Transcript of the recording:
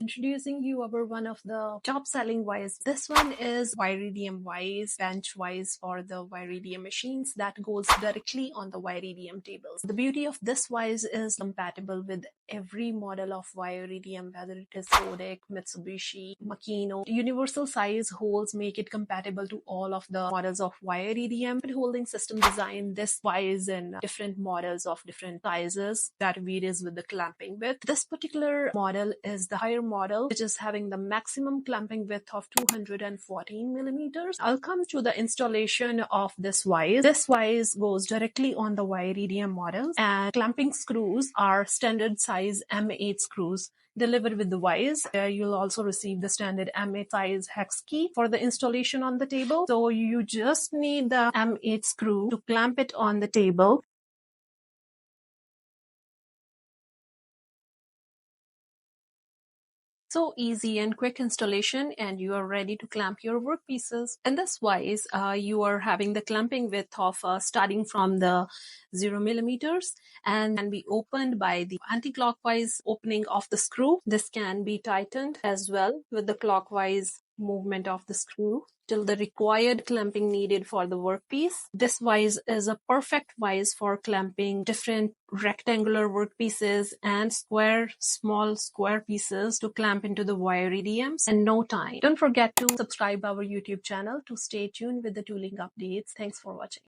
Introducing you over one of the top selling Vise. This one is WireEDM Vise, bench Vise for the WireEDM machines that goes directly on the WireEDM tables. The beauty of this Vise is compatible with every model of WireEDM, whether it is Kodak, Mitsubishi, Makino. Universal size holes make it compatible to all of the models of WireEDM. Holding system design this Vise in different models of different sizes that varies with the clamping width. This particular model is the higher model, which is having the maximum clamping width of 214 millimeters. I'll come to the installation of this Vise. This Vise goes directly on the WireEDM models, and clamping screws are standard size M8 screws delivered with the Vise. You'll also receive the standard M8 size hex key for the installation on the table. So you just need the M8 screw to clamp it on the table. So easy and quick installation, and you are ready to clamp your workpieces. In this Vise, you are having the clamping width of starting from the 0 millimeters and can be opened by the anti-clockwise opening of the screw. This can be tightened as well with the clockwise movement of the screw till the required clamping needed for the workpiece. This Vise is a perfect Vise for clamping different rectangular workpieces and small square pieces to clamp into the WireEDMs in no time. Don't forget to subscribe our YouTube channel to stay tuned with the tooling updates. Thanks for watching.